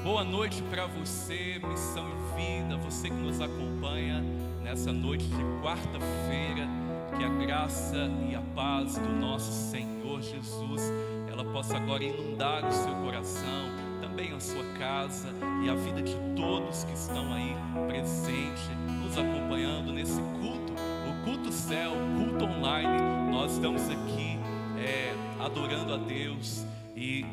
Boa noite para você, Missão e Vida, você que nos acompanha nessa noite de quarta-feira. Que a graça e a paz do nosso Senhor Jesus, ela possa agora inundar o seu coração, também a sua casa e a vida de todos que estão aí presentes, nos acompanhando nesse culto, o culto céu, o culto online. Nós estamos aqui adorando a Deus e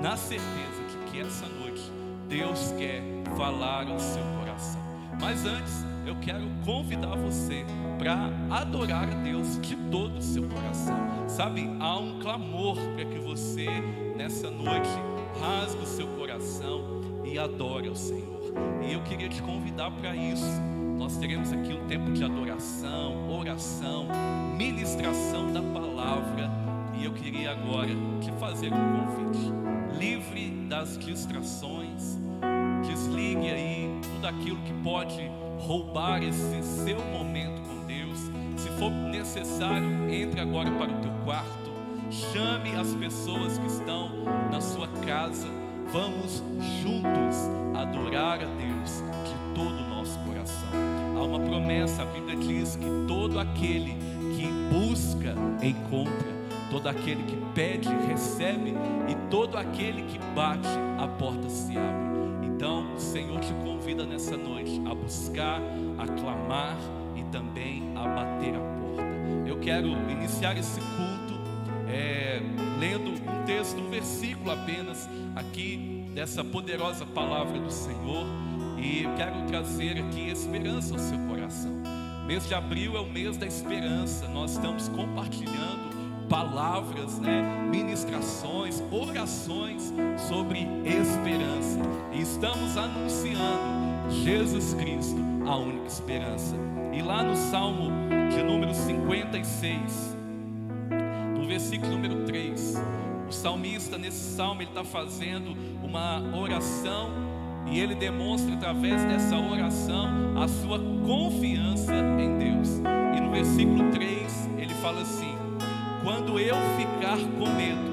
na certeza de que essa noite Deus quer falar ao seu coração. Mas antes, eu quero convidar você para adorar a Deus de todo o seu coração. Sabe, há um clamor para que você, nessa noite, rasgue o seu coração e adore ao Senhor. E eu queria te convidar para isso. Nós teremos aqui um tempo de adoração, oração, ministração da palavra. E eu queria agora te fazer um convite. Livre das distrações, desligue aí tudo aquilo que pode roubar esse seu momento com Deus. Se for necessário, entre agora para o teu quarto, chame as pessoas que estão na sua casa. Vamos juntos adorar a Deus de todo o nosso coração. Há uma promessa, a Bíblia diz que todo aquele que busca, encontra. Todo aquele que pede, recebe. E todo aquele que bate, a porta se abre. Então o Senhor te convida nessa noite a buscar, a clamar e também a bater a porta. Eu quero iniciar esse culto lendo um texto, um versículo apenas aqui dessa poderosa palavra do Senhor. E eu quero trazer aqui esperança ao seu coração. Mês de abril é o mês da esperança. Nós estamos compartilhando palavras, ministrações, orações sobre esperança. E estamos anunciando Jesus Cristo, a única esperança. E lá no Salmo de número 56, no versículo número 3, o salmista nesse salmo ele está fazendo uma oração e ele demonstra através dessa oração a sua confiança em Deus. E no versículo 3 ele fala assim: quando eu ficar com medo,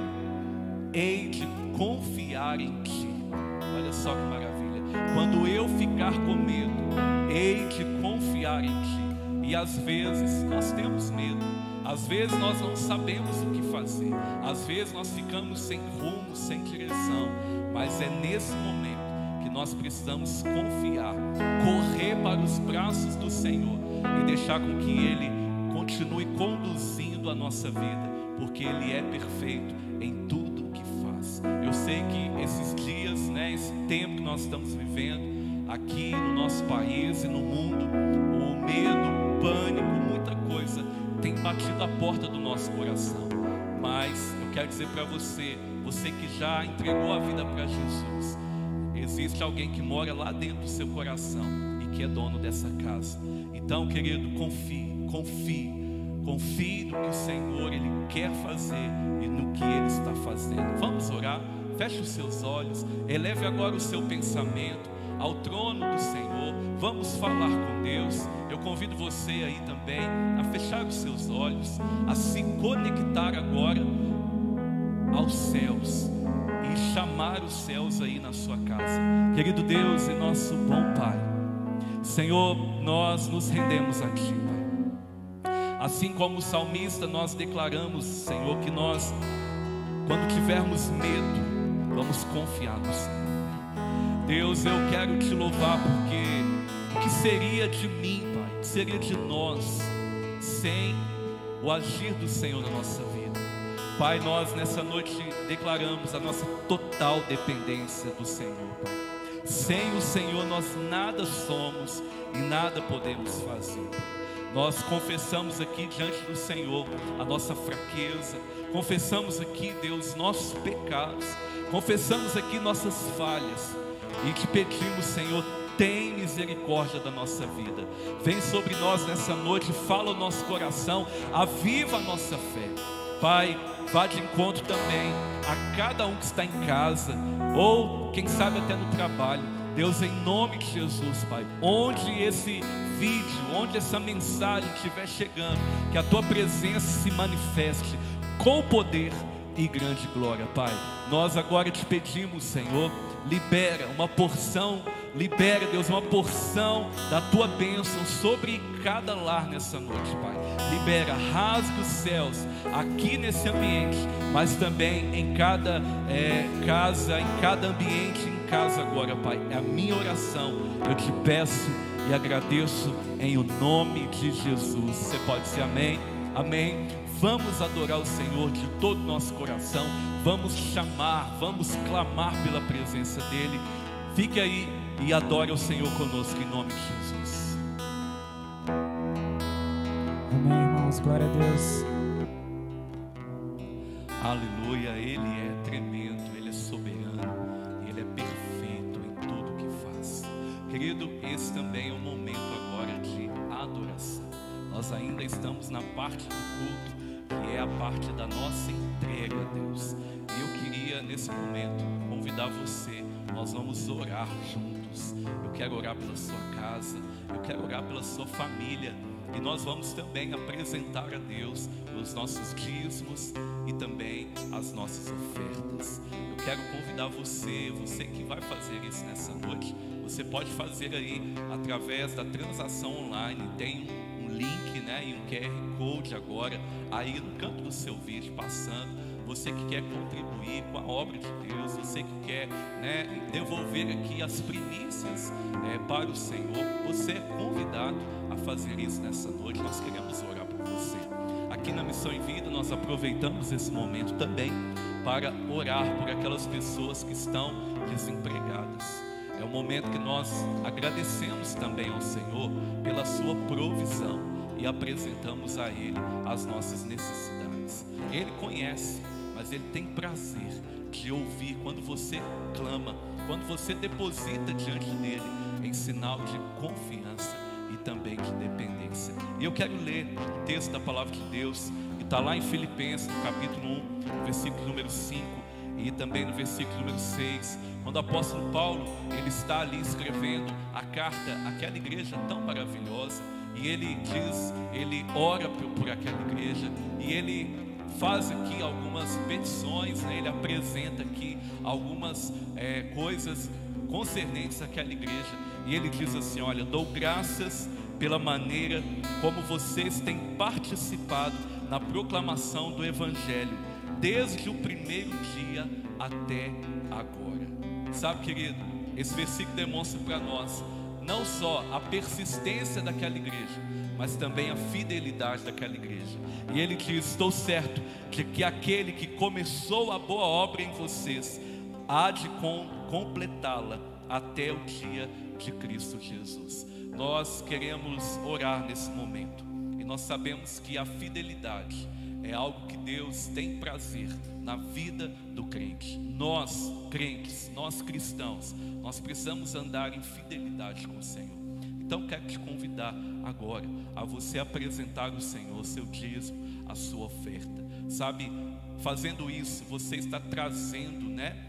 hei de confiar em ti. Olha só que maravilha. Quando eu ficar com medo, hei de confiar em ti. E às vezes nós temos medo. Às vezes nós não sabemos o que fazer. Às vezes nós ficamos sem rumo, sem direção. Mas é nesse momento que nós precisamos confiar, correr para os braços do Senhor e deixar com que Ele continue conduzindo a nossa vida, porque Ele é perfeito em tudo o que faz. Eu sei que esses dias, esse tempo que nós estamos vivendo aqui no nosso país e no mundo, o medo, o pânico, muita coisa tem batido a porta do nosso coração. Mas eu quero dizer para você, você que já entregou a vida para Jesus, existe alguém que mora lá dentro do seu coração e que é dono dessa casa. Então, querido, confie no que o Senhor Ele quer fazer e no que Ele está fazendo. Vamos orar? Feche os seus olhos, eleve agora o seu pensamento ao trono do Senhor. Vamos falar com Deus. Eu convido você aí também a fechar os seus olhos, a se conectar agora aos céus e chamar os céus aí na sua casa. Querido Deus e nosso bom Pai, Senhor, nós nos rendemos a Ti, Pai. Assim como o salmista, nós declaramos, Senhor, que nós, quando tivermos medo, vamos confiar no Senhor. Deus, eu quero Te louvar, porque o que seria de mim, Pai, o que seria de nós, sem o agir do Senhor na nossa vida? Pai, nós nessa noite declaramos a nossa total dependência do Senhor, Pai. Sem o Senhor nós nada somos e nada podemos fazer. Nós confessamos aqui diante do Senhor a nossa fraqueza, confessamos aqui, Deus, nossos pecados, confessamos aqui nossas falhas e te pedimos, Senhor, tem misericórdia da nossa vida. Vem sobre nós nessa noite, fala o nosso coração, aviva a nossa fé. Pai, vá de encontro também a cada um que está em casa, ou quem sabe até no trabalho. Deus, em nome de Jesus, Pai, onde esse vídeo, onde essa mensagem estiver chegando, que a Tua presença se manifeste com poder e grande glória, Pai. Nós agora te pedimos, Senhor, libera uma porção, libera, Deus, uma porção da tua bênção sobre cada lar nessa noite, Pai. Libera, rasga os céus aqui nesse ambiente, mas também em cada casa, em cada ambiente, em casa agora, Pai. É a minha oração, eu te peço e agradeço em o nome de Jesus. Você pode dizer amém? Amém. Vamos adorar o Senhor de todo o nosso coração. Vamos chamar, vamos clamar pela presença dEle. Fique aí e adore o Senhor conosco em nome de Jesus. Amém, irmãos. Glória a Deus. Aleluia. Ele é tremendo, Ele é soberano, Ele é perfeito em tudo que faz. Querido, esse também é um momento agora de adoração. Nós ainda estamos na parte do culto, que é a parte da nossa entrega a Deus. E eu queria nesse momento convidar você. Nós vamos orar juntos. Eu quero orar pela sua casa, eu quero orar pela sua família, e nós vamos também apresentar a Deus os nossos dízimos e também as nossas ofertas. Eu quero convidar você que vai fazer isso nessa noite. Você pode fazer aí através da transação online. Tem um link, né, e um QR Code agora aí no canto do seu vídeo passando. Você que quer contribuir com a obra de Deus, você que quer, né, devolver aqui as primícias para o Senhor, você é convidado a fazer isso nessa noite. Nós queremos orar por você. Aqui na Missão em Vida nós aproveitamos esse momento também para orar por aquelas pessoas que estão desempregadas. É um momento que nós agradecemos também ao Senhor pela sua provisão e apresentamos a Ele as nossas necessidades. Ele conhece, mas Ele tem prazer de ouvir quando você clama, quando você deposita diante dEle em sinal de confiança e também de dependência. E eu quero ler o texto da palavra de Deus que está lá em Filipenses, no capítulo 1, versículo número 5 e também no versículo número 6, quando o apóstolo Paulo, ele está ali escrevendo a carta àquela igreja tão maravilhosa, e ele diz, ele ora por aquela igreja, e ele faz aqui algumas petições, né? Ele apresenta aqui algumas coisas concernentes àquela igreja, e ele diz assim: olha, dou graças pela maneira como vocês têm participado na proclamação do Evangelho, desde o primeiro dia até agora. Sabe, querido, esse versículo demonstra para nós não só a persistência daquela igreja, mas também a fidelidade daquela igreja. E ele diz: estou certo de que aquele que começou a boa obra em vocês há de completá-la até o dia de Cristo Jesus. Nós queremos orar nesse momento, e nós sabemos que a fidelidade é algo que Deus tem prazer na vida do crente. Nós, crentes, nós cristãos, nós precisamos andar em fidelidade com o Senhor. Então quero te convidar agora a você apresentar ao Senhor o seu dízimo, a sua oferta. Sabe, fazendo isso, você está trazendo, né?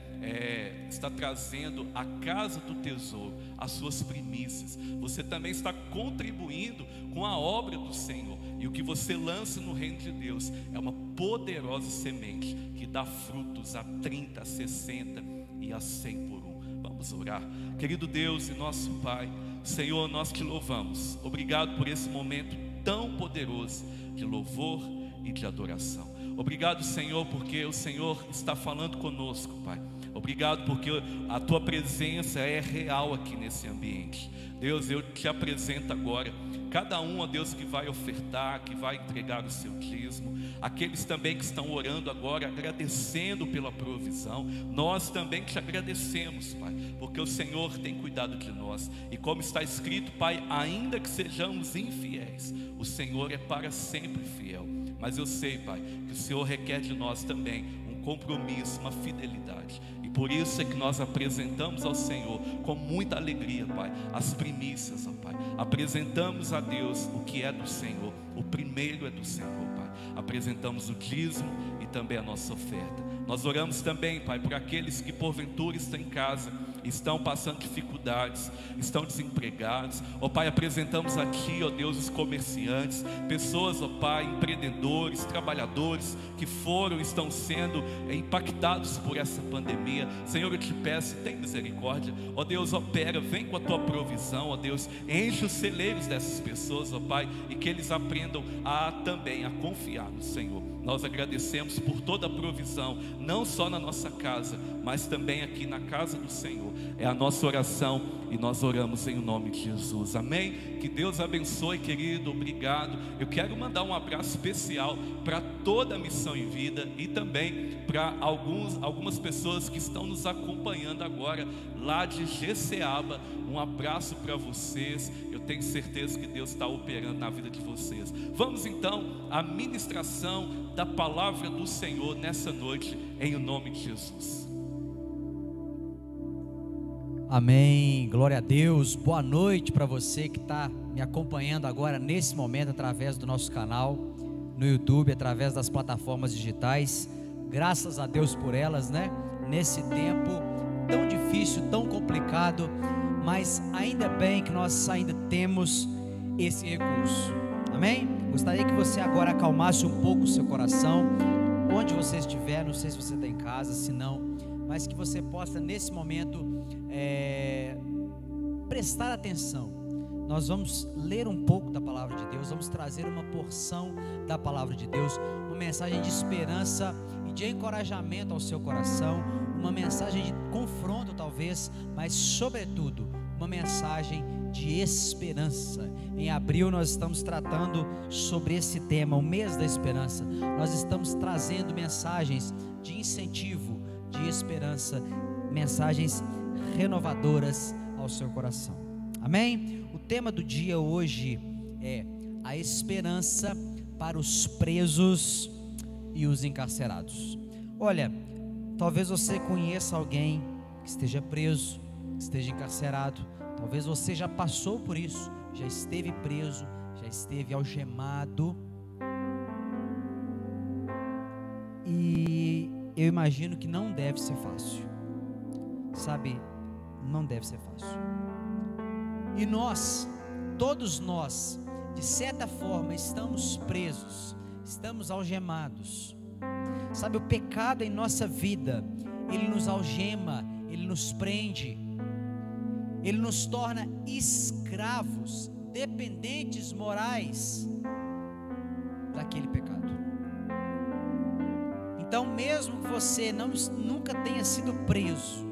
Está trazendo à casa do tesouro as suas primícias. Você também está contribuindo com a obra do Senhor. E o que você lança no reino de Deus é uma poderosa semente que dá frutos a 30, a 60 e a 100 por um. Vamos orar. Querido Deus e nosso Pai, Senhor, nós te louvamos. Obrigado por esse momento tão poderoso de louvor e de adoração. Obrigado, Senhor, porque o Senhor está falando conosco, Pai. Obrigado porque a tua presença é real aqui nesse ambiente. Deus, eu te apresento agora cada um, ó Deus, que vai ofertar, que vai entregar o seu dízimo, aqueles também que estão orando agora, agradecendo pela provisão. Nós também te agradecemos, Pai, porque o Senhor tem cuidado de nós. E como está escrito, Pai, ainda que sejamos infiéis, o Senhor é para sempre fiel. Mas eu sei, Pai, que o Senhor requer de nós também um compromisso, uma fidelidade. E por isso é que nós apresentamos ao Senhor com muita alegria, Pai, as primícias, ó Pai. Apresentamos a Deus o que é do Senhor. O primeiro é do Senhor, Pai. Apresentamos o dízimo e também a nossa oferta. Nós oramos também, Pai, por aqueles que porventura estão em casa estão passando dificuldades, estão desempregados. Ó Pai, apresentamos aqui, ó Deus, os comerciantes, pessoas, ó Pai, empreendedores, trabalhadores que estão sendo impactados por essa pandemia. Senhor, eu te peço, tem misericórdia, ó Deus, opera, vem com a tua provisão, ó Deus, enche os celeiros dessas pessoas, ó Pai, e que eles aprendam também a confiar no Senhor. Nós agradecemos por toda a provisão, não só na nossa casa, mas também aqui na casa do Senhor. É a nossa oração e nós oramos em nome de Jesus, amém? Que Deus abençoe, querido, obrigado. Eu quero mandar um abraço especial para toda a Missão em Vida e também para algumas pessoas que estão nos acompanhando agora lá de Jeceaba. Um abraço para vocês. Eu tenho certeza que Deus está operando na vida de vocês. Vamos então à ministração da palavra do Senhor nessa noite, em nome de Jesus. Amém, glória a Deus. Boa noite para você que está me acompanhando agora nesse momento através do nosso canal no YouTube, através das plataformas digitais. Graças a Deus por elas, né? Nesse tempo tão difícil, tão complicado, mas ainda bem que nós ainda temos esse recurso. Amém? Gostaria que você agora acalmasse um pouco o seu coração, onde você estiver. Não sei se você está em casa, se não, mas que você possa nesse momento prestar atenção. Nós vamos ler um pouco da palavra de Deus, vamos trazer uma porção da palavra de Deus, uma mensagem de esperança e de encorajamento ao seu coração, uma mensagem de confronto talvez, mas sobretudo uma mensagem de esperança. Em abril nós estamos tratando sobre esse tema, o mês da esperança. Nós estamos trazendo mensagens de incentivo, de esperança, mensagens renovadoras ao seu coração. Amém? O tema do dia hoje é a esperança para os presos e os encarcerados. Olha, talvez você conheça alguém que esteja preso, que esteja encarcerado. Talvez você já passou por isso, já esteve preso, já esteve algemado. E eu imagino que não deve ser fácil. Sabe, não deve ser fácil. E nós, todos nós, de certa forma, estamos presos, estamos algemados. Sabe, o pecado em nossa vida, ele nos algema, ele nos prende, ele nos torna escravos, dependentes morais daquele pecado. Então, mesmo que você nunca tenha sido preso,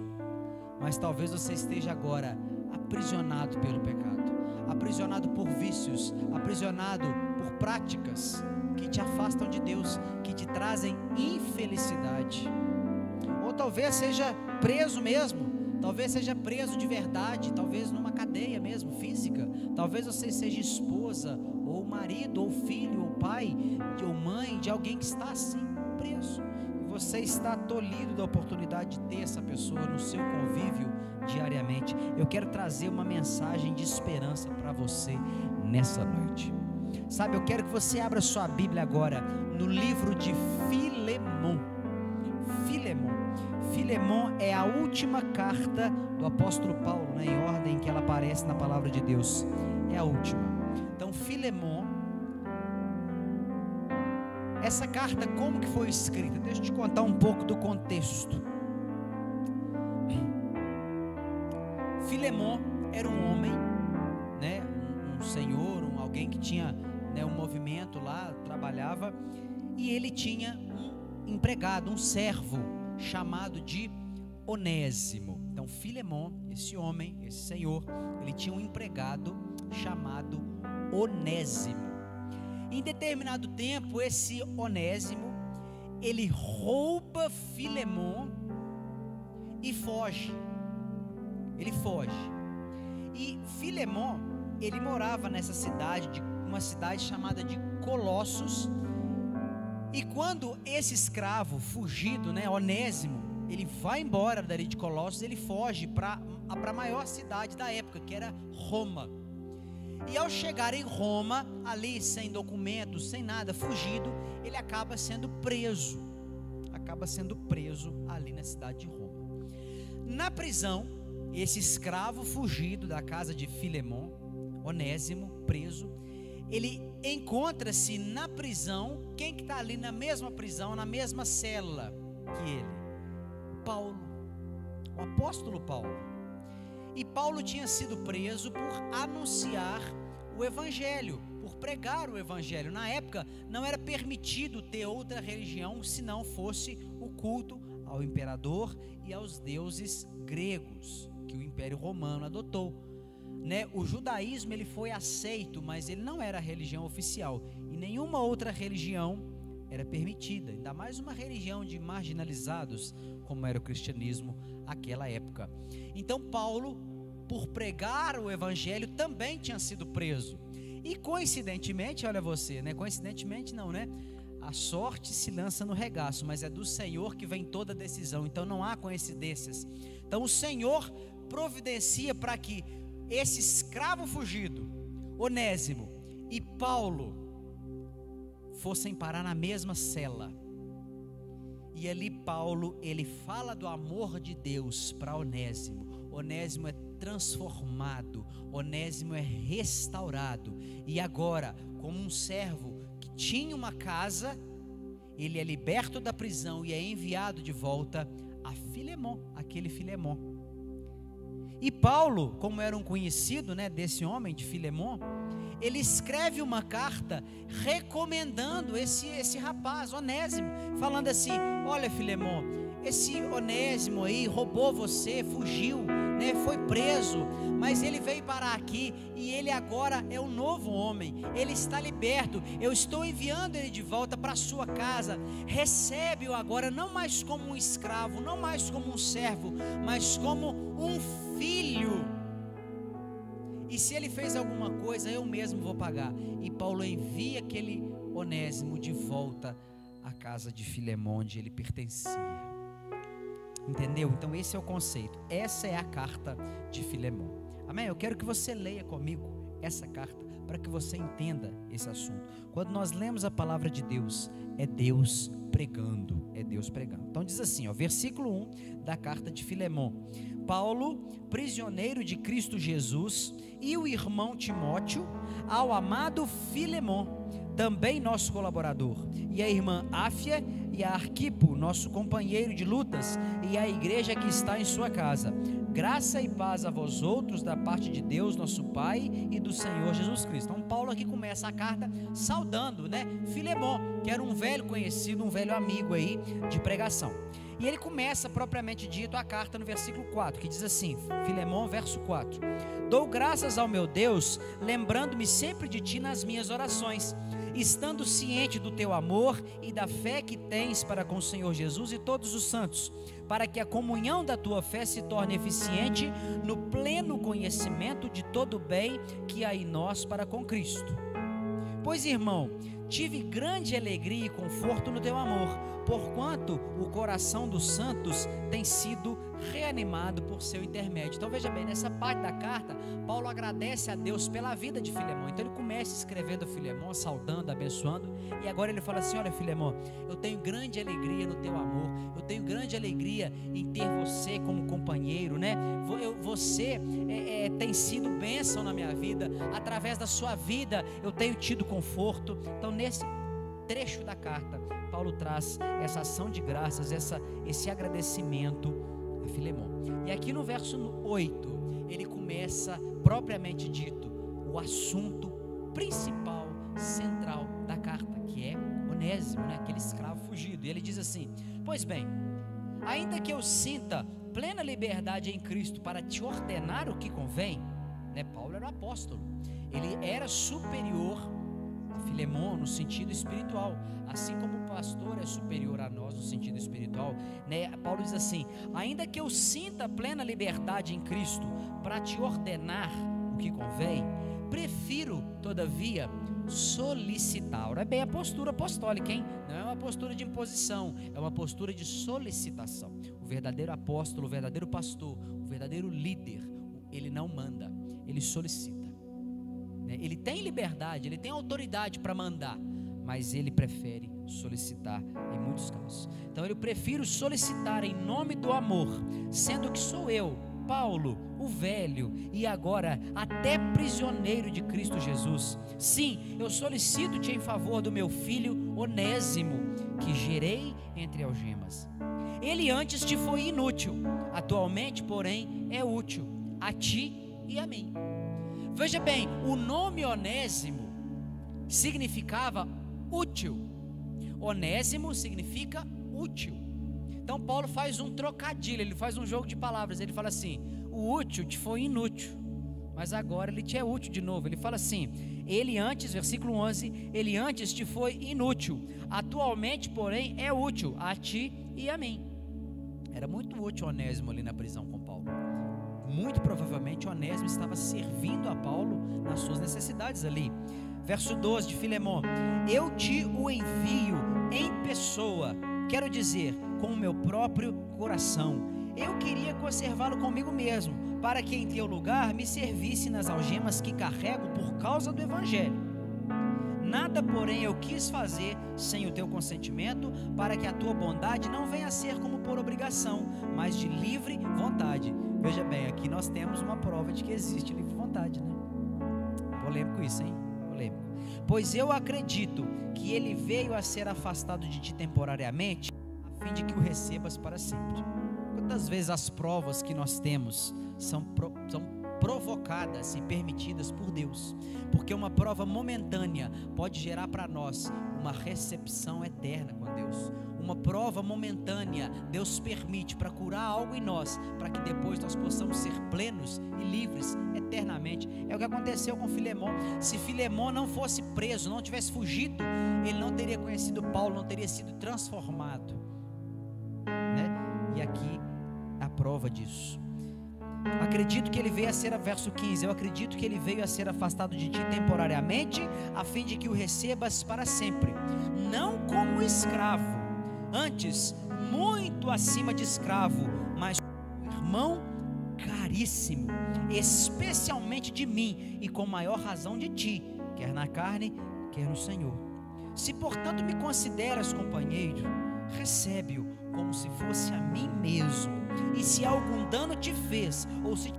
mas talvez você esteja agora aprisionado pelo pecado, aprisionado por vícios, aprisionado por práticas que te afastam de Deus, que te trazem infelicidade. Ou talvez seja preso mesmo, talvez seja preso de verdade, talvez numa cadeia mesmo, física. Talvez você seja esposa, ou marido, ou filho, ou pai, ou mãe de alguém que está assim, preso. E você está tolhido da oportunidade de ter essa pessoa no seu convívio diariamente. Eu quero trazer uma mensagem de esperança para você nessa noite. Sabe, eu quero que você abra sua Bíblia agora no livro de Filemon. Filemon é a última carta do apóstolo Paulo, né, em ordem que ela aparece na palavra de Deus. É a última. Então, Filemon, essa carta, como que foi escrita? Deixa eu te contar um pouco do contexto. Filemon era um homem, né, um senhor, alguém que tinha, né, um movimento lá, trabalhava, e ele tinha um empregado, um servo, chamado de Onésimo. Então Filemon, esse homem, esse senhor, ele tinha um empregado chamado Onésimo. Em determinado tempo, esse Onésimo, ele rouba Filemon e foge. Ele foge. E Filemon, ele morava nessa cidade, uma cidade chamada de Colossos. E quando esse escravo fugido, né, Onésimo, ele vai embora dali de Colossos, ele foge para a maior cidade da época, que era Roma. E ao chegar em Roma, ali sem documentos, sem nada, fugido, ele acaba sendo preso ali na cidade de Roma. Na prisão, esse escravo fugido da casa de Filemon, Onésimo, preso, ele encontra-se na prisão. Quem que está ali na mesma prisão, na mesma cela que ele? Paulo, o apóstolo Paulo. E Paulo tinha sido preso por anunciar o evangelho, por pregar o evangelho. Na época não era permitido ter outra religião se não fosse o culto ao imperador e aos deuses gregos que o Império Romano adotou, né? O judaísmo ele foi aceito, mas ele não era a religião oficial, e nenhuma outra religião era permitida, ainda mais uma religião de marginalizados como era o cristianismo naquela época. Então Paulo, por pregar o evangelho, também tinha sido preso. E coincidentemente, olha você, né? Coincidentemente não, né? A sorte se lança no regaço, mas é do Senhor que vem toda decisão. Então não há coincidências. Então o Senhor providencia para que esse escravo fugido, Onésimo, e Paulo fossem parar na mesma cela. E ali Paulo, ele fala do amor de Deus para Onésimo. Onésimo é transformado, Onésimo é restaurado, e agora, como um servo que tinha uma casa, ele é liberto da prisão e é enviado de volta a Filemon, aquele Filemon. E Paulo, como era um conhecido, né, desse homem de Filemon, ele escreve uma carta recomendando esse rapaz, Onésimo, falando assim: olha, Filemon, esse Onésimo aí roubou você, fugiu, né, foi preso, mas ele veio parar aqui e ele agora é um novo homem, ele está liberto, eu estou enviando ele de volta para a sua casa, recebe-o agora não mais como um escravo, não mais como um servo, mas como um filho, e se ele fez alguma coisa, eu mesmo vou pagar. E Paulo envia aquele Onésimo de volta à casa de Filemon, onde ele pertencia. Entendeu? Então esse é o conceito, essa é a carta de Filemon. Amém? Eu quero que você leia comigo essa carta, para que você entenda esse assunto. Quando nós lemos a palavra de Deus, é Deus pregando, é Deus pregando. Então diz assim, ó, versículo 1 da carta de Filemon: Paulo, prisioneiro de Cristo Jesus, e o irmão Timóteo, ao amado Filemon, também nosso colaborador, e a irmã Áfia e a Arquipo, nosso companheiro de lutas, e a igreja que está em sua casa. Graça e paz a vós outros da parte de Deus, nosso Pai, e do Senhor Jesus Cristo. Então Paulo aqui começa a carta saudando, né, Filemon, que era um velho conhecido, um velho amigo aí de pregação. E ele começa propriamente dito a carta no versículo 4, que diz assim, Filemon, verso 4: Dou graças ao meu Deus, lembrando-me sempre de ti nas minhas orações, estando ciente do teu amor e da fé que tens para com o Senhor Jesus e todos os santos, para que a comunhão da tua fé se torne eficiente no pleno conhecimento de todo o bem que há em nós para com Cristo. Pois, irmão, tive grande alegria e conforto no teu amor, porquanto o coração dos santos tem sido reanimado por seu intermédio. Então veja bem, nessa parte da carta, Paulo agradece a Deus pela vida de Filemon. Então ele começa escrevendo a Filemon, saudando, abençoando, e agora ele fala assim: olha, Filemon, eu tenho grande alegria no teu amor, eu tenho grande alegria em ter você como companheiro, né? Você tem sido bênção na minha vida, através da sua vida eu tenho tido conforto. Então nesse trecho da carta, Paulo traz essa ação de graças, esse agradecimento a Filemon. E aqui no verso 8, ele começa, propriamente dito, o assunto principal, central da carta, que é Onésimo, né? Aquele escravo fugido. E ele diz assim: pois bem, ainda que eu sinta plena liberdade em Cristo para te ordenar o que convém, né? Paulo era um apóstolo, ele era superior a Filemon no sentido espiritual, assim como o pastor é superior a nós no sentido espiritual, né? Paulo diz assim: ainda que eu sinta plena liberdade em Cristo para te ordenar o que convém, prefiro, todavia, solicitar. Ora bem, a postura apostólica, hein? Não é uma postura de imposição, é uma postura de solicitação. O verdadeiro apóstolo, o verdadeiro pastor, o verdadeiro líder, ele não manda, ele solicita. Ele tem liberdade, ele tem autoridade para mandar, mas ele prefere solicitar em muitos casos. Então eu prefiro solicitar em nome do amor, sendo que sou eu Paulo, o velho e agora até prisioneiro de Cristo Jesus. Sim, eu solicito-te em favor do meu filho Onésimo, que gerei entre algemas. Ele antes te foi inútil, atualmente, porém, é útil a ti e a mim. Veja bem, o nome Onésimo significava útil. Onésimo significa útil. Então Paulo faz um trocadilho, ele faz um jogo de palavras. Ele fala assim: o útil te foi inútil, mas agora ele te é útil de novo. Ele fala assim: ele antes, versículo 11, ele antes te foi inútil, atualmente, porém, é útil a ti e a mim. Era muito útil Onésimo ali na prisão com Paulo. Muito provavelmente Onésimo estava servindo a Paulo nas suas necessidades ali. Verso 12 de Filemon: eu te o envio em pessoa, quero dizer, com o meu próprio coração. Eu queria conservá-lo comigo mesmo, para que em teu lugar me servisse nas algemas que carrego por causa do evangelho. Nada, porém, eu quis fazer sem o teu consentimento, para que a tua bondade não venha a ser como por obrigação, mas de livre vontade. Veja bem, aqui nós temos uma prova de que existe livre vontade, né? Polêmico isso, hein? Polêmico. Pois eu acredito que ele veio a ser afastado de ti temporariamente, a fim de que o recebas para sempre. Quantas vezes as provas que nós temos são provocadas e permitidas por Deus, porque uma prova momentânea pode gerar para nós uma recepção eterna com Deus. Uma prova momentânea Deus permite para curar algo em nós, para que depois nós possamos ser plenos e livres eternamente. É o que aconteceu com Filemon. Se Filemon não fosse preso, não tivesse fugido, ele não teria conhecido Paulo, não teria sido transformado, né? E aqui a prova disso. Acredito que ele veio a ser, verso 15, eu acredito que ele veio a ser afastado de ti temporariamente, a fim de que o recebas para sempre, não como escravo, antes muito acima de escravo, mas como irmão caríssimo, especialmente de mim, e com maior razão de ti, quer na carne, quer no Senhor. Se portanto me consideras companheiro, recebe-o como se fosse a mim mesmo. E se algum dano te fez, ou se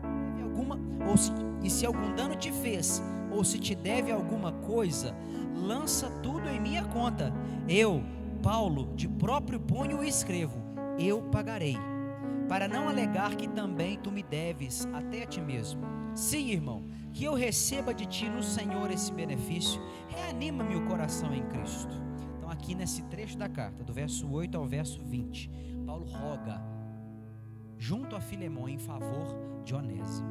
algum dano te fez, ou se te deve alguma coisa, lança tudo em minha conta. Eu, Paulo, de próprio punho o escrevo, eu pagarei, para não alegar que também tu me deves até a ti mesmo. Sim, irmão, que eu receba de ti no Senhor esse benefício, reanima-me o coração em Cristo. Então aqui nesse trecho da carta, do verso 8 ao verso 20, Paulo roga junto a Filemon em favor de Onésimo.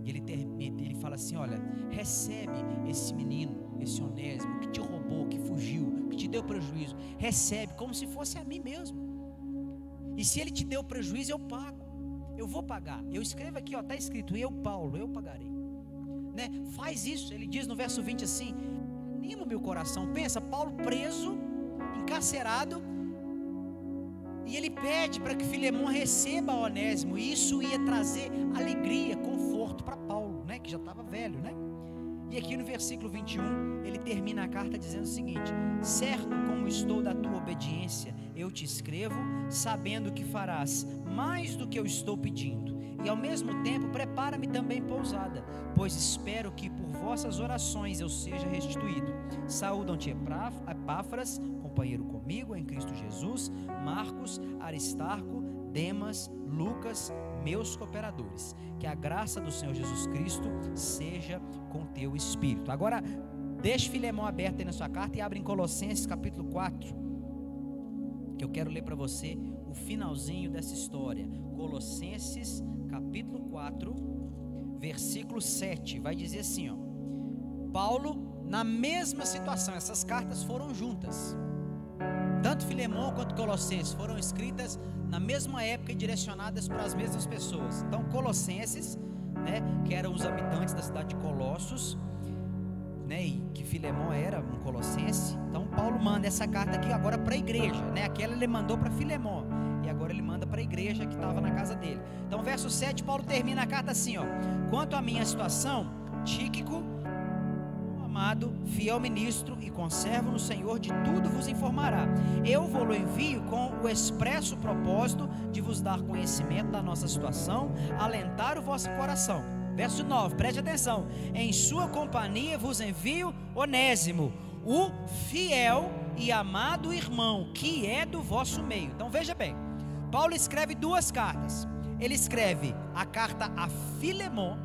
Ele fala assim: olha, recebe esse menino, esse Onésimo que te roubou, que fugiu, que te deu prejuízo, recebe como se fosse a mim mesmo. E se ele te deu prejuízo, eu pago, eu vou pagar. Eu escrevo aqui, está escrito: eu, Paulo, eu pagarei, né? Faz isso. Ele diz no verso 20 assim: anima meu coração. Pensa, Paulo preso, encarcerado, e ele pede para que Filemon receba Onésimo, e isso ia trazer alegria, conforto para Paulo, né, que já estava velho, né? E aqui no versículo 21, ele termina a carta dizendo o seguinte: certo como estou da tua obediência, eu te escrevo, sabendo que farás mais do que eu estou pedindo, e ao mesmo tempo prepara-me também pousada, pois espero que por vossas orações eu seja restituído. Saúdam-te Epáfras, companheiro comigo em Cristo Jesus, Marcos, Aristarco, Demas, Lucas, meus cooperadores. Que a graça do Senhor Jesus Cristo seja com teu espírito. Agora deixe Filemon aberto aí na sua carta e abre em Colossenses capítulo 4, que eu quero ler para você o finalzinho dessa história. Colossenses capítulo 4, versículo 7, vai dizer assim, ó: Paulo na mesma situação, essas cartas foram juntas, tanto Filemon quanto Colossenses foram escritas na mesma época e direcionadas para as mesmas pessoas. Então Colossenses, né, que eram os habitantes da cidade de Colossos, né, e que Filemon era um colossense. Então Paulo manda essa carta aqui agora para a igreja, né? Aquela ele mandou para Filemon, e agora ele manda para a igreja que estava na casa dele. Então verso 7, Paulo termina a carta assim, ó: quanto à minha situação, Tíquico, amado, fiel ministro e conservo no Senhor, de tudo vos informará. Eu vou-lo envio com o expresso propósito de vos dar conhecimento da nossa situação, alentar o vosso coração. Verso 9, preste atenção. Em sua companhia vos envio Onésimo, o fiel e amado irmão, que é do vosso meio. Então veja bem, Paulo escreve duas cartas. Ele escreve a carta a Filemon,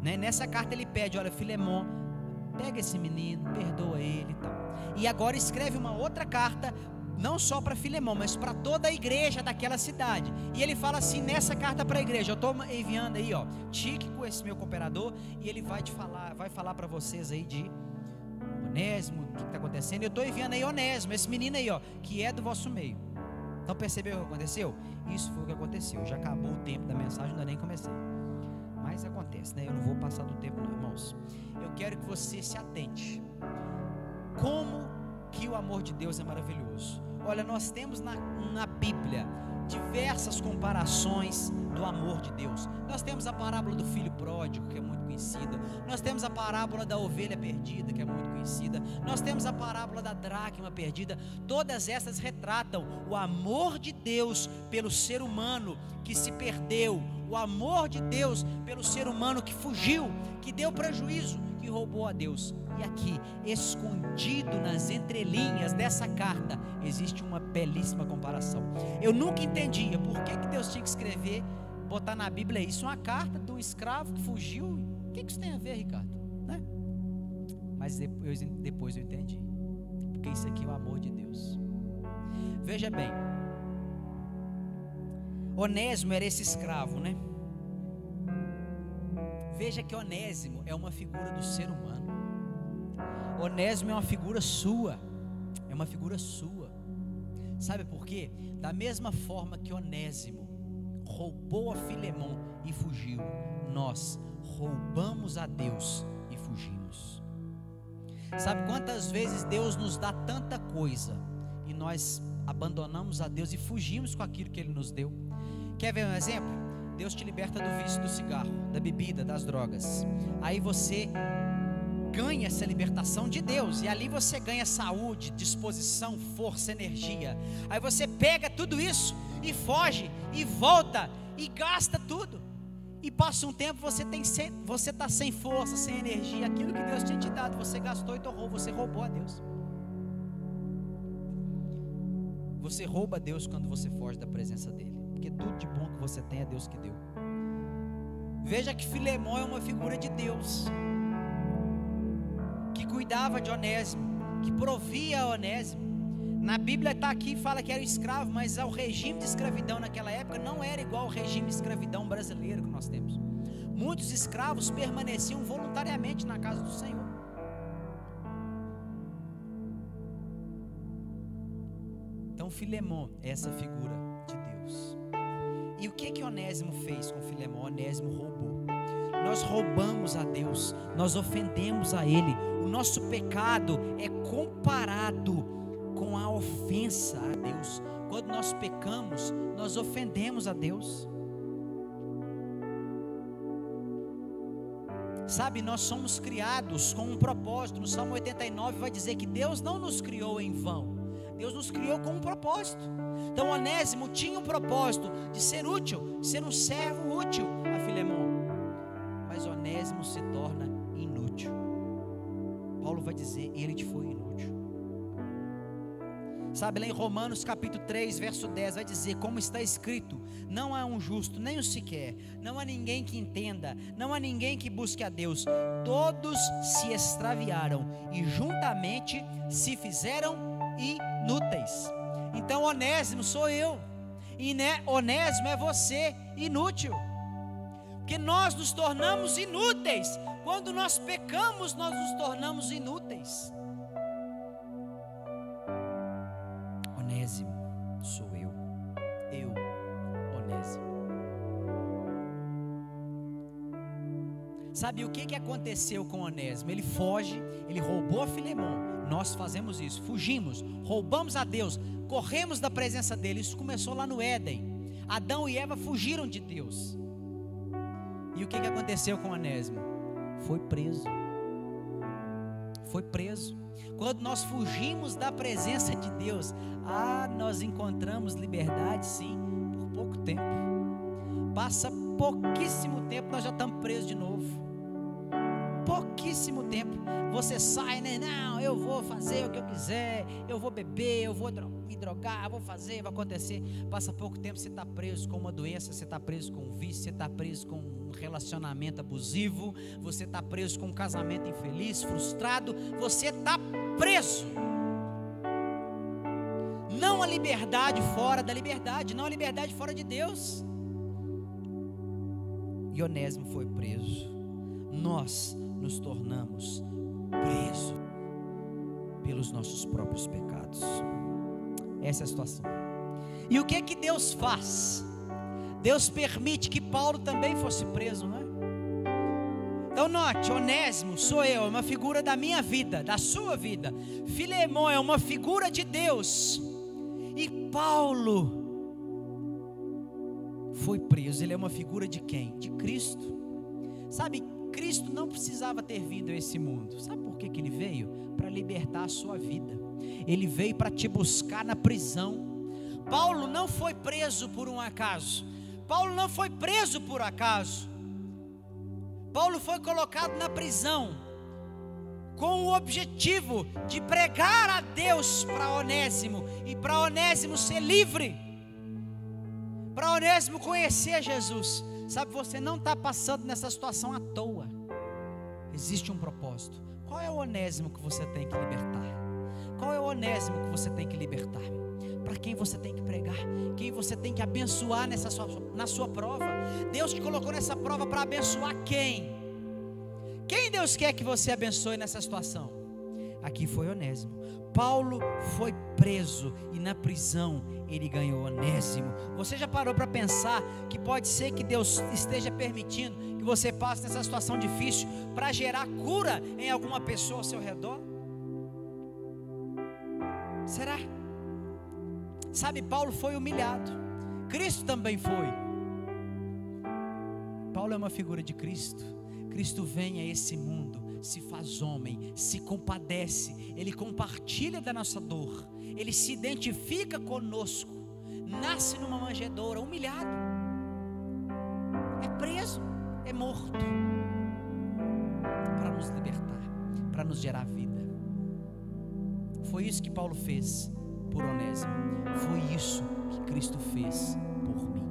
né? Nessa carta ele pede: olha, Filemon, pega esse menino, perdoa ele e tal. E agora escreve uma outra carta, não só para Filemon, mas para toda a igreja daquela cidade. E ele fala assim nessa carta para a igreja: eu estou enviando aí, ó, Tíquico, esse meu cooperador, e ele vai falar para vocês aí de Onésimo, o que está acontecendo. Eu estou enviando aí Onésimo, esse menino aí, ó, que é do vosso meio. Então percebeu o que aconteceu? Isso foi o que aconteceu. Já acabou o tempo da mensagem, ainda nem comecei. Mas acontece, né? Eu não vou passar do tempo não, irmãos. Eu quero que você se atente. Como que o amor de Deus é maravilhoso. Olha, nós temos na Bíblia diversas comparações do amor de Deus. Nós temos a parábola do filho pródigo, que é muito conhecida. Nós temos a parábola da ovelha perdida, que é muito conhecida. Nós temos a parábola da dracma perdida. Todas essas retratam o amor de Deus pelo ser humano que se perdeu, o amor de Deus pelo ser humano que fugiu, que deu prejuízo, que roubou a Deus. E aqui, escondido nas entrelinhas dessa carta, existe uma belíssima comparação. Eu nunca entendia por que Deus tinha que escrever, botar na Bíblia isso, uma carta de um escravo que fugiu. O que isso tem a ver, Ricardo? Né? Mas depois eu entendi, porque isso aqui é o amor de Deus. Veja bem, Onésimo era esse escravo, né? Veja que Onésimo é uma figura do ser humano. Onésimo é uma figura sua. É uma figura sua. Sabe por quê? Da mesma forma que Onésimo roubou a Filemon e fugiu, nós roubamos a Deus e fugimos. Sabe quantas vezes Deus nos dá tanta coisa e nós abandonamos a Deus e fugimos com aquilo que Ele nos deu? Quer ver um exemplo? Deus te liberta do vício do cigarro, da bebida, das drogas. Aí você ganha essa libertação de Deus, e ali você ganha saúde, disposição, força, energia. Aí você pega tudo isso e foge, e volta, e gasta tudo. E passa um tempo, você está sem força, sem energia. Aquilo que Deus tinha te dado, você gastou e torrou, você roubou a Deus. Você rouba a Deus quando você foge da presença dEle, porque tudo de bom que você tem é Deus que deu. Veja que Filemon é uma figura de Deus, que cuidava de Onésimo, que provia a Onésimo. Na Bíblia está aqui, fala que era escravo, mas o regime de escravidão naquela época não era igual ao regime de escravidão brasileiro que nós temos. Muitos escravos permaneciam voluntariamente na casa do Senhor. Então Filemon é essa figura de Deus. E o que Onésimo fez com Filemon? Onésimo roubou. Nós roubamos a Deus, nós ofendemos a Ele. O nosso pecado é comparado com a ofensa a Deus. Quando nós pecamos, nós ofendemos a Deus. Sabe, nós somos criados com um propósito. No Salmo 89 vai dizer que Deus não nos criou em vão. Deus nos criou com um propósito. Então Onésimo tinha um propósito de ser útil, de ser um servo útil a Filemon. Mas Onésimo se torna inútil. Paulo vai dizer: ele te foi inútil. Sabe, lá em Romanos capítulo 3, verso 10, vai dizer, como está escrito: não há um justo, nem um sequer, não há ninguém que entenda, não há ninguém que busque a Deus. Todos se extraviaram e juntamente se fizeram inúteis. Então Onésimo sou eu, e Onésimo é você, inútil. Porque nós nos tornamos inúteis. Quando nós pecamos, nós nos tornamos inúteis. Onésimo sou eu, Onésimo. Sabe o que aconteceu com Onésimo? Ele foge, ele roubou a Filemon. Nós fazemos isso, fugimos, roubamos a Deus, corremos da presença dele. Isso começou lá no Éden. Adão e Eva fugiram de Deus. E o que aconteceu com Onésimo? Foi preso. foi preso. Quando nós fugimos da presença de Deus, nós encontramos liberdade sim, por pouco tempo. Passa pouquíssimo tempo, nós já estamos presos de novo. Pouquíssimo tempo. Você sai, né? Não, eu vou fazer o que eu quiser, eu vou beber, eu vou me drogar, vou fazer, vai acontecer. Passa pouco tempo, você está preso com uma doença, você está preso com um vício, você está preso com um relacionamento abusivo, você está preso com um casamento infeliz, frustrado, você está preso. Não a liberdade fora da liberdade, não a liberdade fora de Deus. E Onésimo foi preso. Nós nos tornamos presos pelos nossos próprios pecados. Essa é a situação. E o que é que Deus faz? Deus permite que Paulo também fosse preso, não é? Então note, Onésimo sou eu, é uma figura da minha vida, da sua vida. Filemão é uma figura de Deus. E Paulo foi preso, ele é uma figura de quem? De Cristo. Sabe, Cristo não precisava ter vindo a esse mundo. Sabe por que ele veio? Para libertar a sua vida. Ele veio para te buscar na prisão. Paulo não foi preso por um acaso. Paulo não foi preso por acaso. Paulo foi colocado na prisão com o objetivo de pregar a Deus para Onésimo e para Onésimo ser livre, para Onésimo conhecer Jesus. Sabe, você não está passando nessa situação à toa. Existe um propósito. Qual é o Onésimo que você tem que libertar? Qual é o Onésimo que você tem que libertar? Para quem você tem que pregar? Quem você tem que abençoar na sua prova? Deus te colocou nessa prova para abençoar quem? Quem Deus quer que você abençoe nessa situação? Aqui foi Onésimo. Paulo foi preso e na prisão ele ganhou Onésimo. Você já parou para pensar que pode ser que Deus esteja permitindo que você passe nessa situação difícil para gerar cura em alguma pessoa ao seu redor? Será? Sabe, Paulo foi humilhado. Cristo também foi. Paulo é uma figura de Cristo. Cristo vem a esse mundo, se faz homem, se compadece, Ele compartilha da nossa dor, Ele se identifica conosco, nasce numa manjedoura, humilhado, é preso, é morto, para nos libertar, para nos gerar vida. Foi isso que Paulo fez por Onésimo, foi isso que Cristo fez por mim.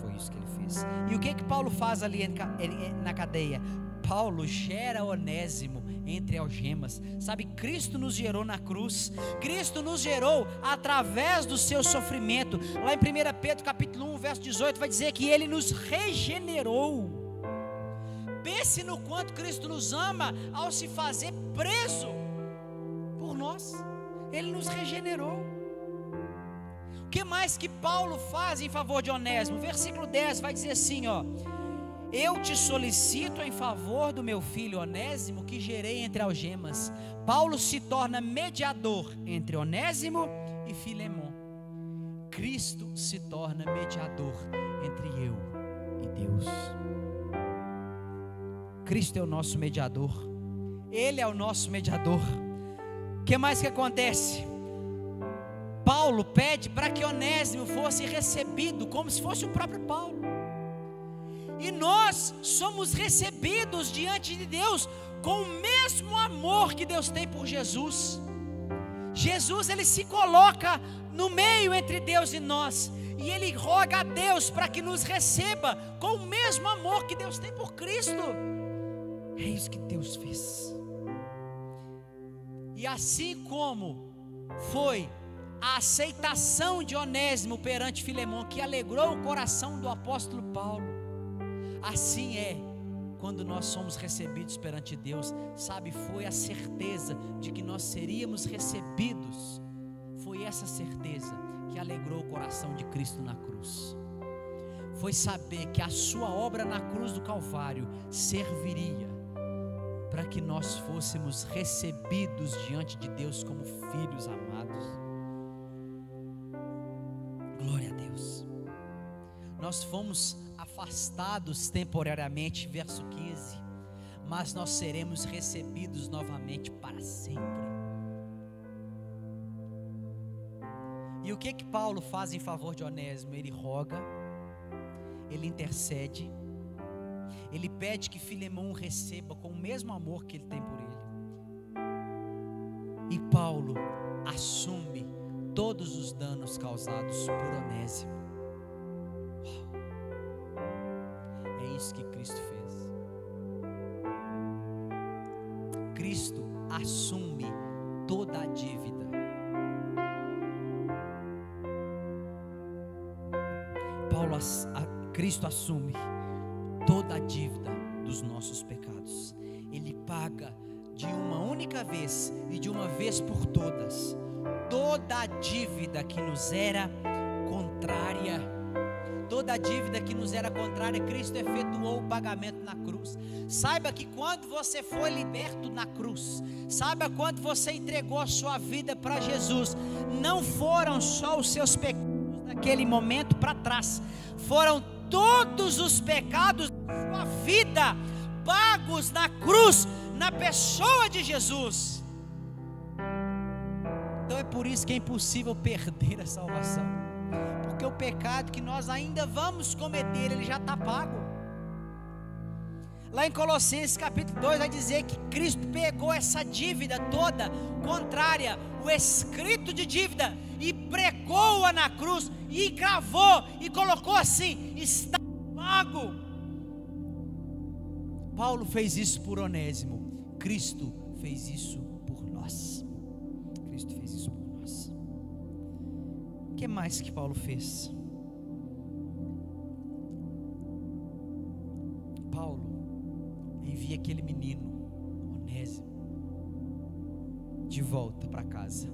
Foi isso que ele fez. E o que que Paulo faz ali na cadeia? Paulo gera Onésimo entre algemas. Sabe, Cristo nos gerou na cruz. Cristo nos gerou através do seu sofrimento. Lá em 1 Pedro capítulo 1, verso 18, vai dizer que Ele nos regenerou. Pense no quanto Cristo nos ama ao se fazer preso por nós. Ele nos regenerou. O que mais que Paulo faz em favor de Onésimo? Versículo 10 vai dizer assim, ó: eu te solicito em favor do meu filho Onésimo, que gerei entre algemas. Paulo se torna mediador entre Onésimo e Filemão. Cristo se torna mediador entre eu e Deus. Cristo é o nosso mediador. Ele é o nosso mediador. O que mais que acontece? Paulo pede para que Onésimo fosse recebido como se fosse o próprio Paulo. E nós somos recebidos diante de Deus com o mesmo amor que Deus tem por Jesus. Jesus, ele se coloca no meio entre Deus e nós, e ele roga a Deus para que nos receba com o mesmo amor que Deus tem por Cristo. É isso que Deus fez. E assim como foi a aceitação de Onésimo perante Filemão, que alegrou o coração do apóstolo Paulo, assim é quando nós somos recebidos perante Deus. Sabe, foi a certeza de que nós seríamos recebidos. Foi essa certeza que alegrou o coração de Cristo na cruz. Foi saber que a sua obra na cruz do Calvário serviria para que nós fôssemos recebidos diante de Deus como filhos amados. Glória a Deus. Nós fomos afastados temporariamente, verso 15, mas nós seremos recebidos novamente para sempre. E o que Paulo faz em favor de Onésimo? Ele roga, ele intercede, ele pede que Filemão o receba com o mesmo amor que ele tem por ele. E Paulo assume todos os danos causados por Onésimo. É isso que Cristo fez. Cristo assume toda a dívida. Cristo assume toda a dívida dos nossos pecados. Ele paga de uma única vez e de uma vez por todas toda a dívida que nos era contrária. Toda a dívida que nos era contrária, Cristo efetuou o pagamento na cruz. Saiba que quando você foi liberto na cruz, saiba quando você entregou a sua vida para Jesus, não foram só os seus pecados naquele momento para trás, foram todos os pecados da sua vida pagos na cruz, na pessoa de Jesus. Então é por isso que é impossível perder a salvação, porque o pecado que nós ainda vamos cometer, ele já está pago. Lá em Colossenses capítulo 2 vai dizer que Cristo pegou essa dívida toda contrária, o escrito de dívida, e pregou-a na cruz, e cravou, e colocou assim: está pago. Paulo fez isso por Onésimo, Cristo fez isso por nós. Cristo fez isso por nós. O que mais que Paulo fez? Paulo envia aquele menino, Onésimo, de volta para casa,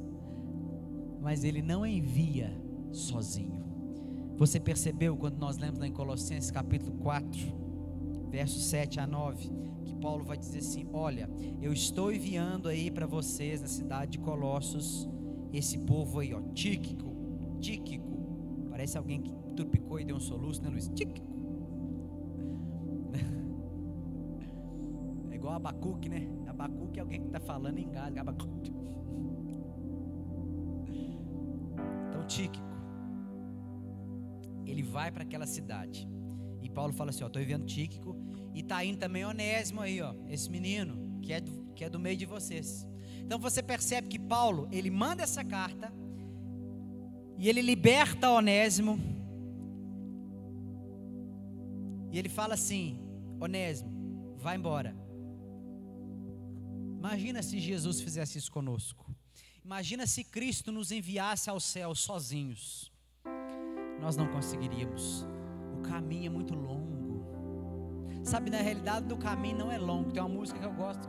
mas ele não envia sozinho. Você percebeu quando nós lemos lá em Colossenses capítulo 4, versos 7 a 9, que Paulo vai dizer assim: olha, eu estou enviando aí para vocês na cidade de Colossos, esse povo aí, ó, Tíquico, parece alguém que tropicou e deu um soluço, né, Luiz? Tíquico. É igual Abacuque, né? Abacuque é alguém que está falando em gás, Abacuque. Então Tíquico, ele vai para aquela cidade, e Paulo fala assim: ó, estou enviando Tíquico, e está indo também Onésimo aí, ó, esse menino que é do meio de vocês. Então você percebe que Paulo, ele manda essa carta, e ele liberta Onésimo, e ele fala assim: Onésimo, vai embora. Imagina se Jesus fizesse isso conosco. Imagina se Cristo nos enviasse ao céu sozinhos. Nós não conseguiríamos. O caminho é muito longo. Sabe, na realidade o caminho não é longo. Tem uma música que eu gosto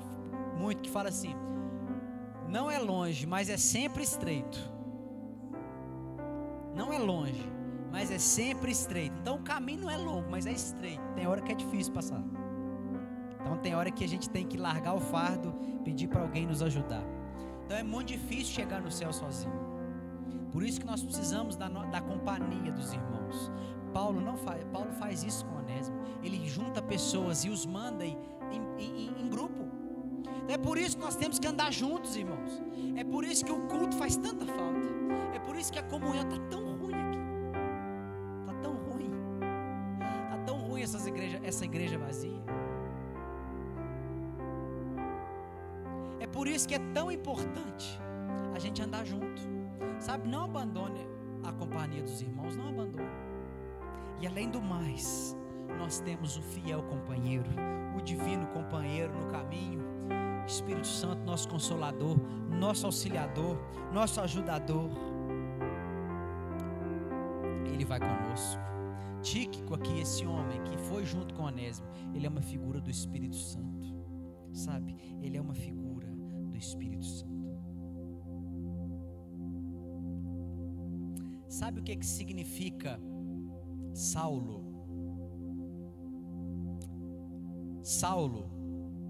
muito que fala assim: não é longe, mas é sempre estreito. Não é longe, mas é sempre estreito. Então o caminho não é longo, mas é estreito. Tem hora que é difícil passar. Então tem hora que a gente tem que largar o fardo, pedir para alguém nos ajudar. Então é muito difícil chegar no céu sozinho. Por isso que nós precisamos da companhia dos irmãos. Paulo faz isso com Onésimo. Ele junta pessoas e os manda em grupo. Então é por isso que nós temos que andar juntos, irmãos. É por isso que o culto faz tanta falta. É por isso que a comunhão está tão ruim aqui. Está tão ruim. Está tão ruim essa igreja vazia. É por isso que é tão importante a gente andar junto. Sabe, não abandone a companhia dos irmãos, não abandone. E além do mais, nós temos o fiel companheiro, o divino companheiro no caminho, Espírito Santo, nosso consolador, nosso auxiliador, nosso ajudador. Ele vai conosco. Tíquico aqui, esse homem que foi junto com Onésimo, ele é uma figura do Espírito Santo. Sabe, ele é uma figura do Espírito Santo. Sabe o que significa Saulo? Saulo,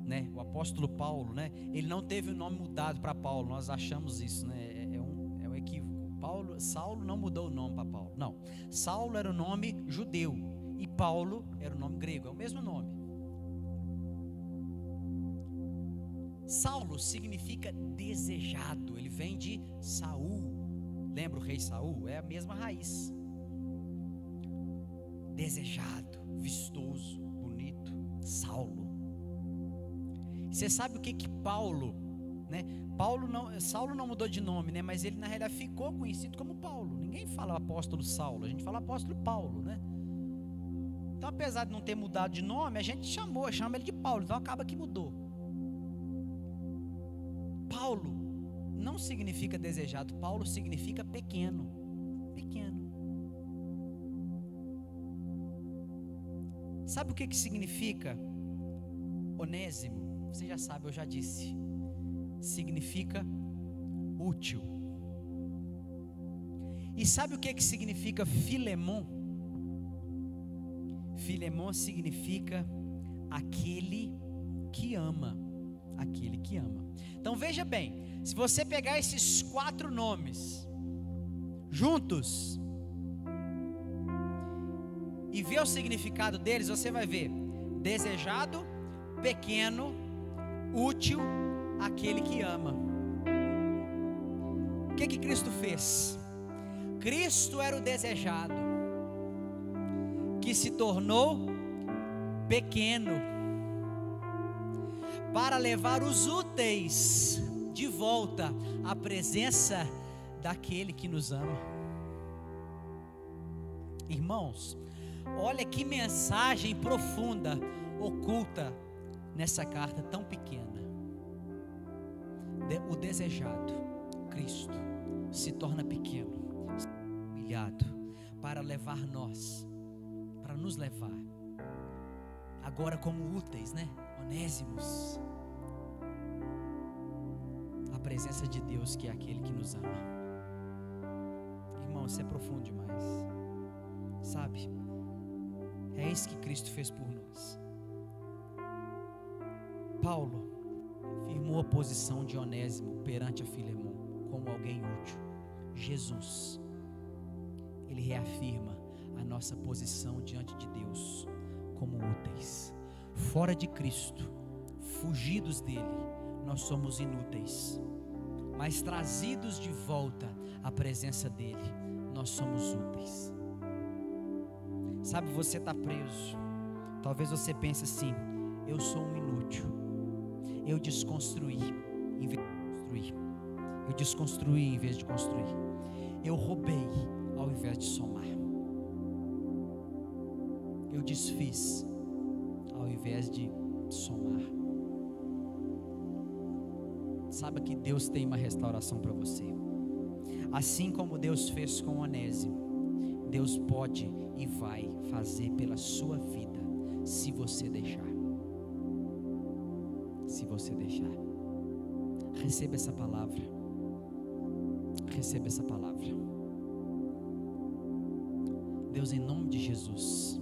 né? O apóstolo Paulo, né? Ele não teve o nome mudado para Paulo. Nós achamos isso, né? É um equívoco. Saulo não mudou o nome para Paulo. Não. Saulo era o nome judeu e Paulo era o nome grego. É o mesmo nome. Saulo significa desejado, ele vem de Saul. Lembra o rei Saul? É a mesma raiz. Desejado, vistoso, bonito, Saulo. Você sabe o que Paulo, né? Saulo não mudou de nome, né? Mas ele na realidade ficou conhecido como Paulo. Ninguém fala apóstolo Saulo, a gente fala apóstolo Paulo, né? Então, apesar de não ter mudado de nome, a gente chama ele de Paulo, então acaba que mudou. Paulo não significa desejado, Paulo significa pequeno. Pequeno. Sabe o que significa Onésimo? Você já sabe, eu já disse. Significa útil. E sabe o que significa Filemon? Filemon significa aquele que ama. Aquele que ama. Então veja bem, se você pegar esses 4 nomes juntos e ver o significado deles, você vai ver: desejado, pequeno, útil, aquele que ama. O que Cristo fez? Cristo era o desejado, que se tornou pequeno, para levar os úteis de volta à presença daquele que nos ama. Irmãos, olha que mensagem profunda oculta nessa carta tão pequena. O desejado, Cristo, se torna pequeno, humilhado, para levar nós, para nos levar, agora como úteis, né? Onésimos, a presença de Deus, que é aquele que nos ama. Irmão, isso é profundo demais, sabe? É isso que Cristo fez por nós. Paulo afirmou a posição de Onésimo perante a Filemon como alguém útil. Jesus, ele reafirma a nossa posição diante de Deus como úteis. Fora de Cristo, fugidos dele, nós somos inúteis, mas trazidos de volta à presença dele, nós somos úteis. Sabe, você está preso. Talvez você pense assim: eu sou um inútil, eu desconstruí em vez de construir, eu desconstruí em vez de construir, eu roubei ao invés de somar, eu desfiz ao invés de somar. Saiba que Deus tem uma restauração para você. Assim como Deus fez com Onésimo, Deus pode e vai fazer pela sua vida, se você deixar. Se você deixar. Receba essa palavra. Receba essa palavra. Deus, em nome de Jesus,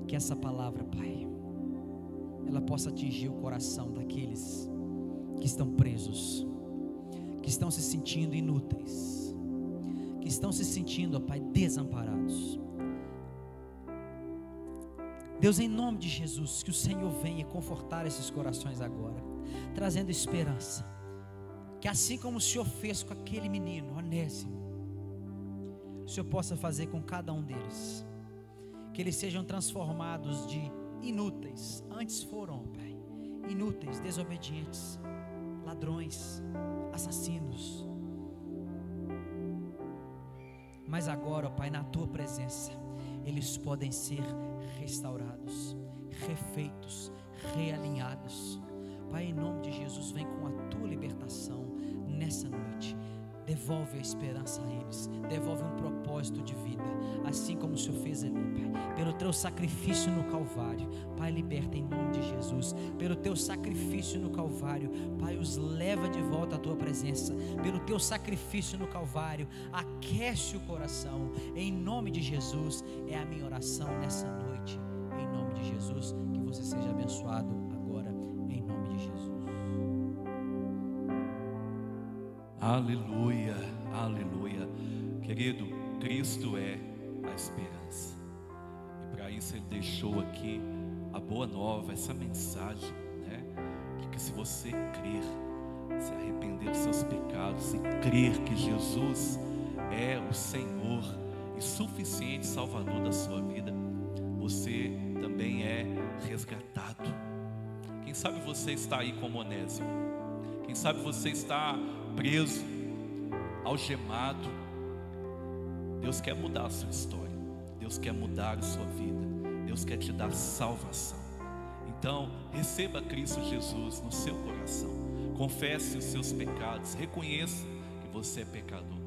que essa palavra, Pai, ela possa atingir o coração daqueles que estão presos, que estão se sentindo inúteis, que estão se sentindo, ó Pai, desamparados. Deus, em nome de Jesus, que o Senhor venha confortar esses corações agora, trazendo esperança, que assim como o Senhor fez com aquele menino, Onésimo, o Senhor possa fazer com cada um deles, que eles sejam transformados de inúteis. Antes foram, Pai, inúteis, desobedientes, ladrões, assassinos, mas agora, ó Pai, na Tua presença, eles podem ser restaurados, refeitos, realinhados. Pai, em nome de Jesus, vem com a Tua libertação nessa noite. Devolve a esperança a eles, devolve um propósito de vida, assim como o Senhor fez ali, Pai, pelo Teu sacrifício no Calvário. Pai, liberta em nome de Jesus, pelo Teu sacrifício no Calvário, Pai, os leva de volta à Tua presença, pelo Teu sacrifício no Calvário, aquece o coração, em nome de Jesus, é a minha oração nessa noite, em nome de Jesus, que você seja abençoado agora, em nome de Jesus. Aleluia, aleluia. Querido, Cristo é a esperança. E para isso Ele deixou aqui a boa nova, essa mensagem, né? Que Porque se você crer, se arrepender dos seus pecados e crer que Jesus é o Senhor e suficiente Salvador da sua vida, você também é resgatado. Quem sabe você está aí como Onésimo. Quem sabe você está preso, algemado. Deus quer mudar a sua história. Deus quer mudar a sua vida. Deus quer te dar salvação. Então, receba Cristo Jesus no seu coração. Confesse os seus pecados. Reconheça que você é pecador.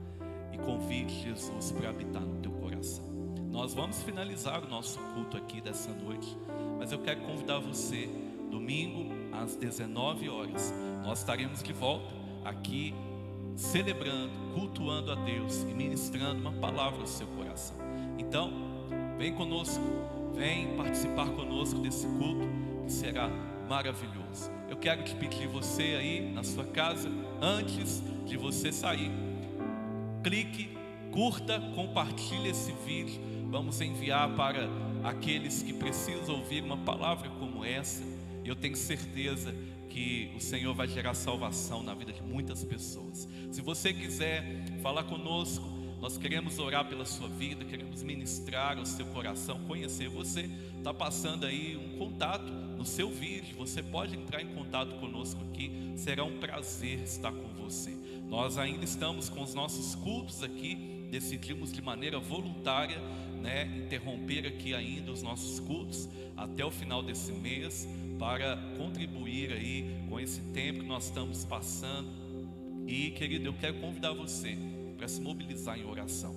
E convide Jesus para habitar no teu coração. Nós vamos finalizar o nosso culto aqui dessa noite. Mas eu quero convidar você. Domingo, às 19 horas. Nós estaremos de volta aqui, celebrando, cultuando a Deus e ministrando uma palavra ao seu coração. Então, vem conosco. Vem participar conosco desse culto, que será maravilhoso. Eu quero te pedir, você aí na sua casa, antes de você sair, clique, curta, compartilhe esse vídeo. Vamos enviar para aqueles que precisam ouvir uma palavra como essa. Eu tenho certeza que o Senhor vai gerar salvação na vida de muitas pessoas. Se você quiser falar conosco, nós queremos orar pela sua vida, queremos ministrar ao seu coração, conhecer você. Está passando aí um contato no seu vídeo, você pode entrar em contato conosco aqui, será um prazer estar com você. Nós ainda estamos com os nossos cultos aqui, decidimos de maneira voluntária, interromper aqui ainda os nossos cultos até o final desse mês, para contribuir aí com esse tempo que nós estamos passando. E, querido, eu quero convidar você para se mobilizar em oração.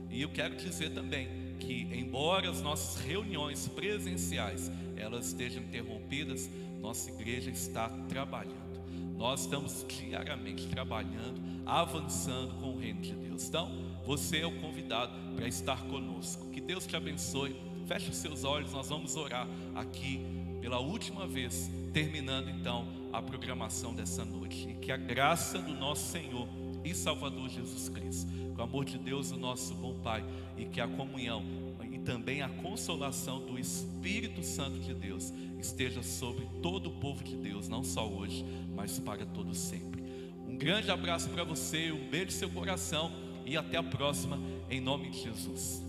E eu quero dizer também que, embora as nossas reuniões presenciais elas estejam interrompidas, nossa igreja está trabalhando. Nós estamos diariamente trabalhando, avançando com o reino de Deus. Então, você é o convidado para estar conosco. Que Deus te abençoe. Feche os seus olhos, nós vamos orar aqui pela última vez, terminando então a programação dessa noite. E que a graça do nosso Senhor e Salvador Jesus Cristo, com o amor de Deus, o nosso bom Pai, e que a comunhão e também a consolação do Espírito Santo de Deus esteja sobre todo o povo de Deus, não só hoje, mas para todo sempre. Um grande abraço para você, um beijo no seu coração e até a próxima, em nome de Jesus.